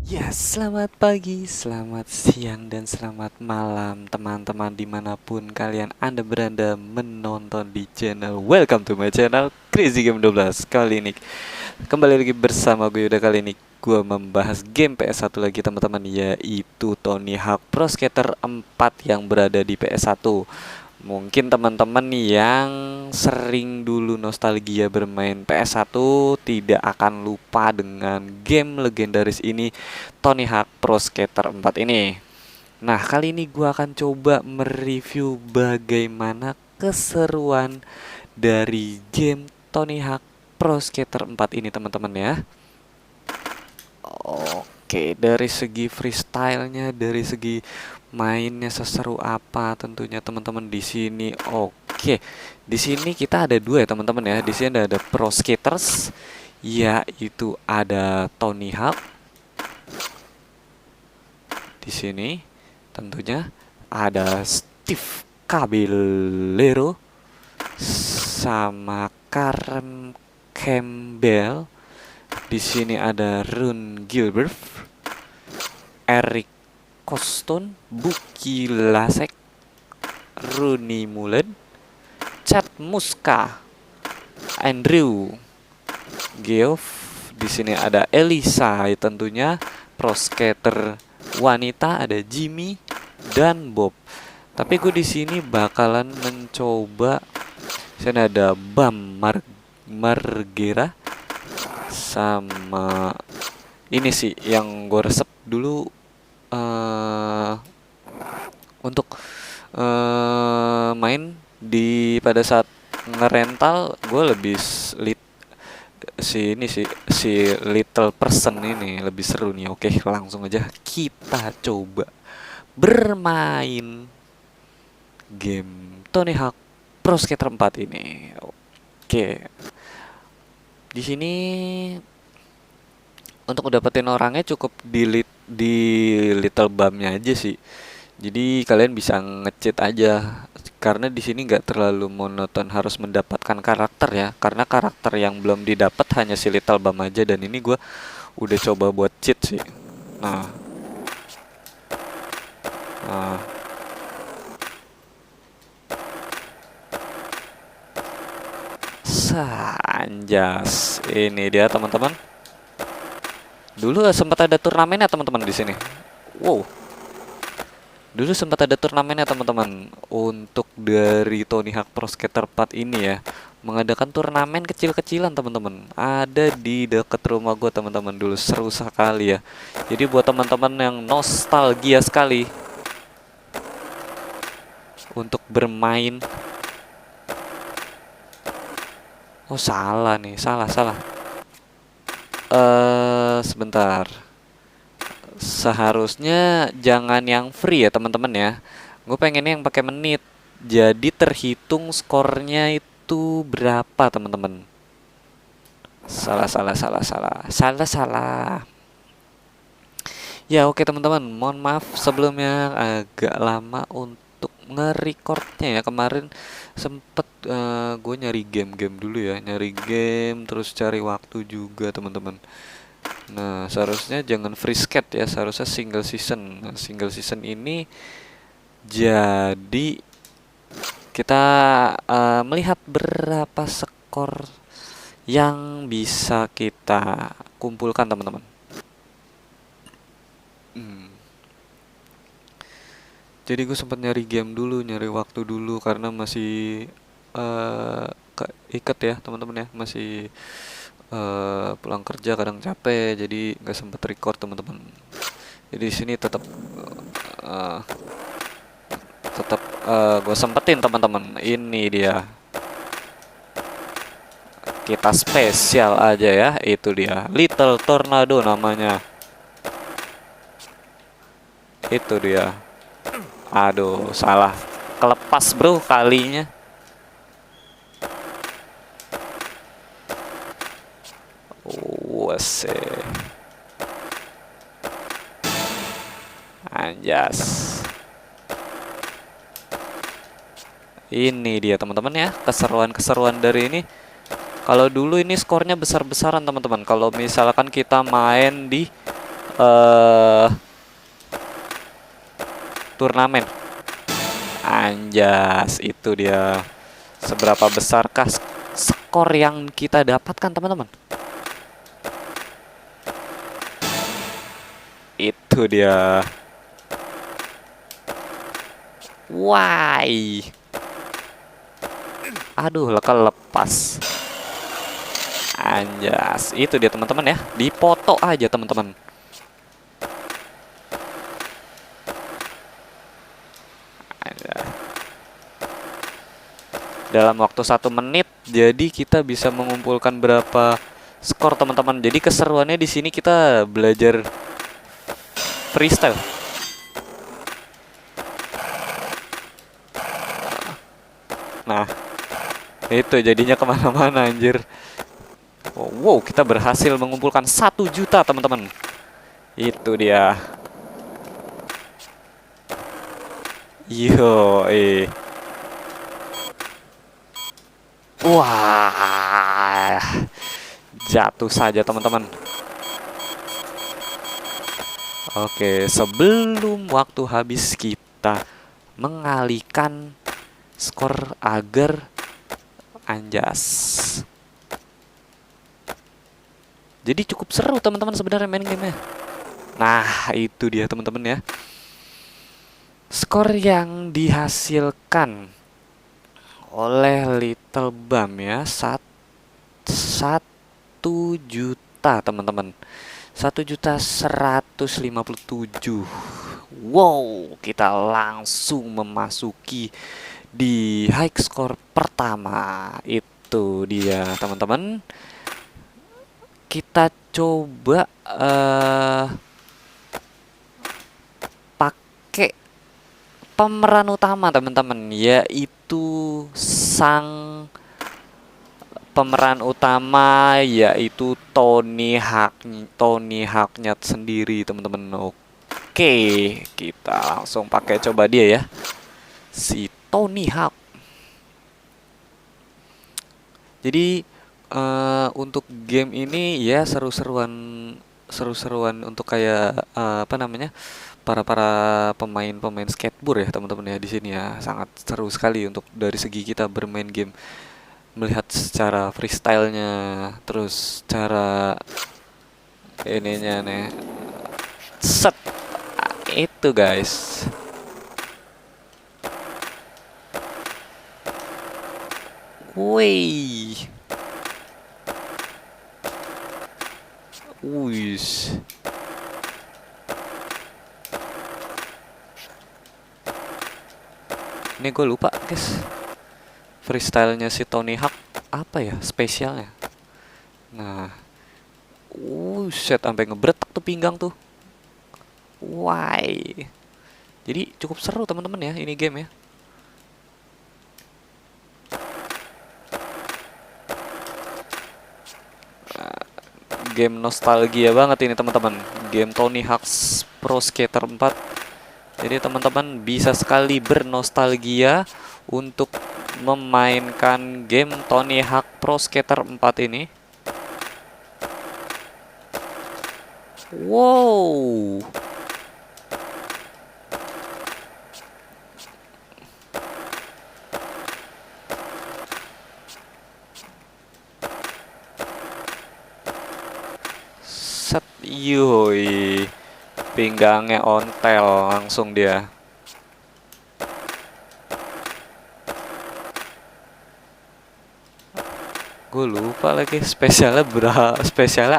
Ya, selamat pagi, selamat siang, dan selamat malam teman-teman dimanapun kalian Anda berada menonton di channel Welcome to my channel Crazy Game 12. Kali ini kembali lagi bersama gue Yuda. Kali ini gue membahas game PS1 lagi teman-teman, yaitu Tony Hawk Pro Skater 4 yang berada di PS1. Mungkin teman-teman yang sering dulu nostalgia bermain PS1 tidak akan lupa dengan game legendaris ini, Tony Hawk Pro Skater 4 ini. Nah, kali ini gue akan coba mereview bagaimana keseruan dari game Tony Hawk Pro Skater 4 ini teman-teman ya. Oke, dari segi freestyle-nya, dari segi mainnya seseru apa tentunya teman-teman di sini. Oke, di sini kita ada dua ya teman-teman ya. Di sini ada Pro Skaters, yaitu ada Tony Hawk. Di sini tentunya ada Steve Caballero sama Karen Campbell. Di sini ada Ron Gilbert, Eric Coston, Buki Lasek, Rooney Mullen, Chad Muska, Andrew Geoff. Di sini ada Elisa, tentunya pro skater wanita, ada Jimmy dan Bob. Tapi gue di sini bakalan mencoba. Sini ada Bam Margera sama ini sih yang gue resep dulu untuk main di pada saat ngerental. Gue lebih si little person ini lebih seru nih. Oke, langsung aja kita coba bermain game Tony Hawk Pro Skater 4 ini. Oke, di sini untuk dapetin orangnya cukup di little bumnya aja sih. Jadi kalian bisa nge-cheat aja, karena di sini nggak terlalu monoton harus mendapatkan karakter ya. Karena karakter yang belum didapat hanya si little bum aja, dan ini gue udah coba buat cheat sih. Nah, nah, anjas ini dia teman-teman. Dulu sempat ada turnamennya teman-teman di sini. Wow. Dulu sempat ada turnamennya teman-teman untuk dari Tony Hawk Pro Skater 4 ini ya. Mengadakan turnamen kecil-kecilan teman-teman. Ada di dekat rumah gue teman-teman dulu, seru sekali ya. Jadi buat teman-teman yang nostalgia sekali untuk bermain. Oh salah nih, salah. Sebentar. Seharusnya jangan yang free ya teman-teman ya. Gue pengennya yang pakai menit. Jadi terhitung skornya itu berapa teman-teman. Salah. Ya oke teman-teman, mohon maaf sebelumnya agak lama untuk nge-recordnya ya. Kemarin sempet gue nyari game-game dulu ya. Nyari game terus cari waktu juga teman-teman. Nah, seharusnya jangan free skate ya, seharusnya single season. Nah, single season ini jadi kita melihat berapa skor yang bisa kita kumpulkan teman-teman. Jadi gue sempat nyari game dulu, nyari waktu dulu karena masih keiket ya teman-teman ya, masih pulang kerja kadang capek, jadi nggak sempet record teman-teman. Jadi di sini tetap gue sempetin teman-teman. Ini dia, kita spesial aja ya. Itu dia Little Tornado namanya. Itu dia. Aduh, salah, kelepas bro kalinya. Wase. Anjas. Ini dia teman-teman ya, keseruan-keseruan dari ini. Kalau dulu ini skornya besar-besaran teman-teman. Kalau misalkan kita main di eh turnamen. Anjas, itu dia. Seberapa besarkah skor yang kita dapatkan, teman-teman? Itu dia. Why? Aduh, lepas. Anjas, itu dia teman-teman ya. Dipoto aja teman-teman. Dalam waktu 1 menit, jadi kita bisa mengumpulkan berapa skor teman-teman. Jadi keseruannya di sini kita belajar freestyle. Nah, itu jadinya kemana-mana anjir. Wow, kita berhasil mengumpulkan 1 juta teman-teman. Itu dia. Yo, Wah, jatuh saja teman-teman. Oke, sebelum waktu habis kita mengalihkan skor agar anjas. Jadi cukup seru teman-teman sebenarnya main gamenya. Nah, itu dia teman-teman ya. Skor yang dihasilkan oleh Little Bam ya, 1 juta teman-teman. 1.157.000. Wow, kita langsung memasuki di high score pertama. Itu dia teman-teman. Kita coba pakai pemeran utama teman-teman, yaitu sang pemeran utama yaitu Tony Hawknya sendiri teman-teman. Oke, kita langsung pakai coba dia ya, si Tony Hawk. Jadi untuk game ini ya seru-seruan untuk kayak apa namanya, para pemain skateboard ya teman-teman ya, di sini ya sangat seru sekali untuk dari segi kita bermain game, melihat secara freestyle-nya, terus cara ininya nih, set itu guys. Wih, wis. Ini gue lupa guys, freestyle-nya si Tony Hawk apa ya spesialnya. Nah, set sampai ngebretak tuh pinggang tuh. Why? Jadi cukup seru teman-teman ya ini game ya. Game nostalgia banget ini teman-teman. Game Tony Hawk's Pro Skater 4. Jadi teman-teman bisa sekali bernostalgia untuk memainkan game Tony Hawk Pro Skater 4 ini. Wow. Set, yoi. Pinggangnya ontel langsung dia. Gue lupa lagi spesialnya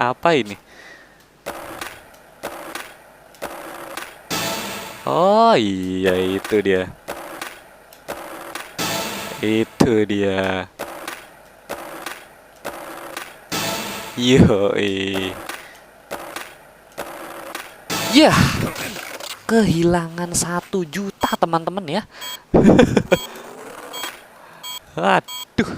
apa ini. Oh iya, itu dia. Itu dia. Yoi. Ya, kehilangan 1 juta teman-teman ya. Aduh.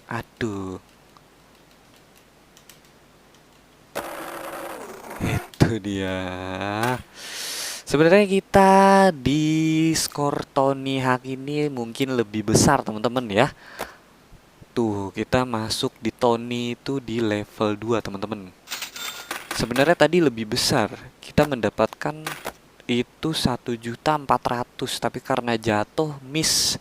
Aduh. Itu dia. Sebenarnya kita di skor Tony Hawk ini mungkin lebih besar teman-teman ya. Tuh, kita masuk di Tony itu di level 2 teman-teman. Sebenarnya tadi lebih besar. Kita mendapatkan itu 1.400.000, tapi karena jatuh miss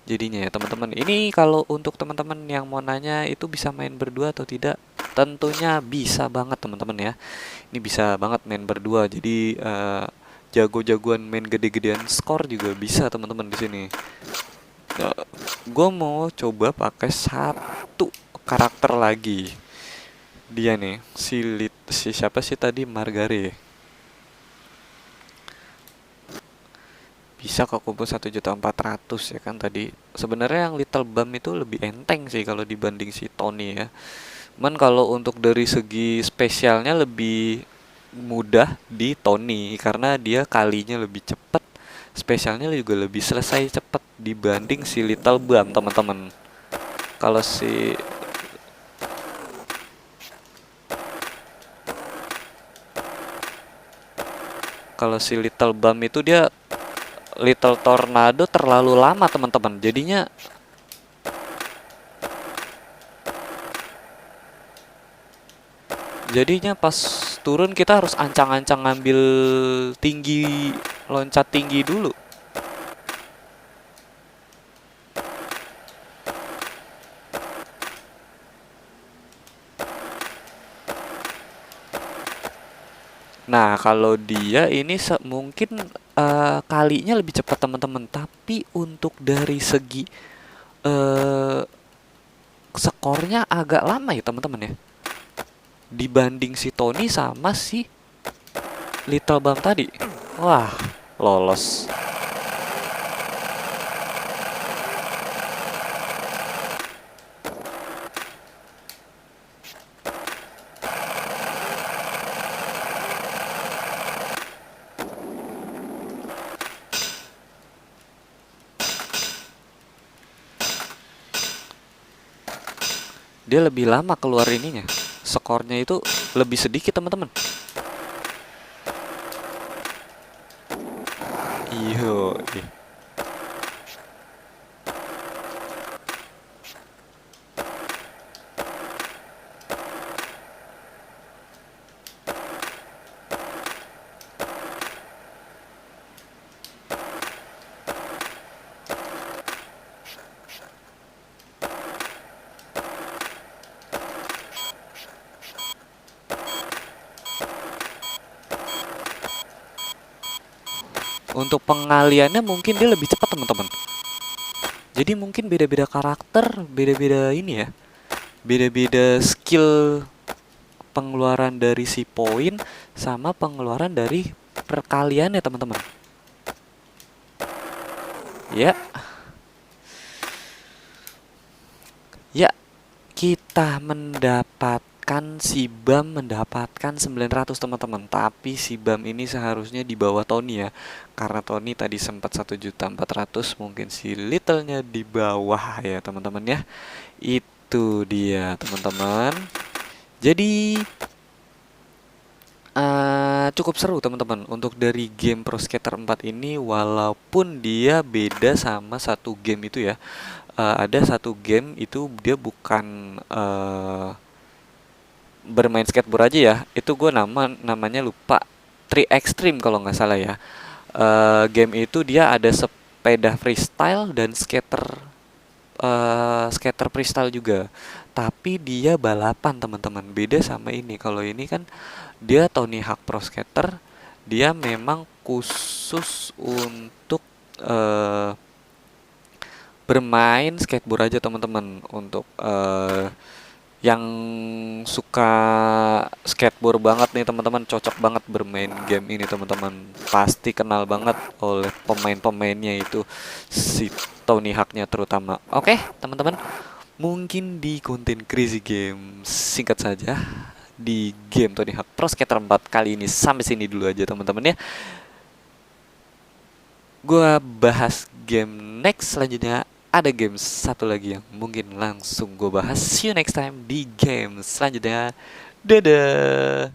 jadinya ya teman-teman. Ini kalau untuk teman-teman yang mau nanya itu bisa main berdua atau tidak, tentunya bisa banget teman-teman ya. Ini bisa banget main berdua. Jadi jago-jagoan main gede-gedean skor juga bisa teman-teman di sini. Gue mau coba pakai satu karakter lagi. Dia nih, si siapa sih tadi, Margare. Bisa kekumpul 1.400.000 ya kan tadi. Sebenarnya yang Little Bum itu lebih enteng sih kalau dibanding si Tony ya. Cuman kalau untuk dari segi spesialnya lebih mudah di Tony karena dia kalinya lebih cepat, spesialnya juga lebih selesai cepat dibanding si Little Bum teman-teman. Kalau si Little Bum itu dia Little Tornado terlalu lama teman-teman. Jadinya pas turun kita harus ancang-ancang ngambil tinggi, loncat tinggi dulu. Nah, kalau dia ini mungkin kalinya lebih cepat teman-teman, tapi untuk dari segi skornya agak lama ya teman-teman ya. Dibanding si Tony sama si Little Bum tadi. Wah, lolos. Dia lebih lama keluar ininya. Skornya itu lebih sedikit teman-teman. Iyo. Untuk pengaliannya mungkin dia lebih cepat teman-teman. Jadi mungkin beda-beda karakter, beda-beda ini ya. Beda-beda skill pengeluaran dari si poin sama pengeluaran dari perkaliannya teman-teman. Ya. Ya, kita mendapatkan si Bam mendapatkan 900 teman-teman. Tapi si Bam ini seharusnya di bawah Tony ya. Karena Tony tadi sempat 1.400.000, mungkin si Little-nya di bawah ya teman-teman ya. Itu dia teman-teman. Jadi cukup seru teman-teman untuk dari game Pro Skater 4 ini, walaupun dia beda sama satu game itu ya. Ada satu game itu dia bukan bermain skateboard aja ya. Itu gue namanya lupa, 3 Extreme kalau nggak salah ya. Game itu dia ada sepeda freestyle dan skater freestyle juga. Tapi dia balapan teman-teman. Beda sama ini. Kalau ini kan dia Tony Hawk Pro Skater, dia memang khusus untuk bermain skateboard aja teman-teman. Untuk yang suka skateboard banget nih teman-teman, cocok banget bermain game ini teman-teman. Pasti kenal banget oleh pemain-pemainnya itu, si Tony Hawk-nya terutama. Oke teman-teman, mungkin di konten Crazy Game singkat saja di game Tony Hawk Pro Skater 4 kali ini sampai sini dulu aja teman-teman ya. Gua bahas game next selanjutnya. Ada game satu lagi yang mungkin langsung gue bahas. See you next time di game selanjutnya. Dadah.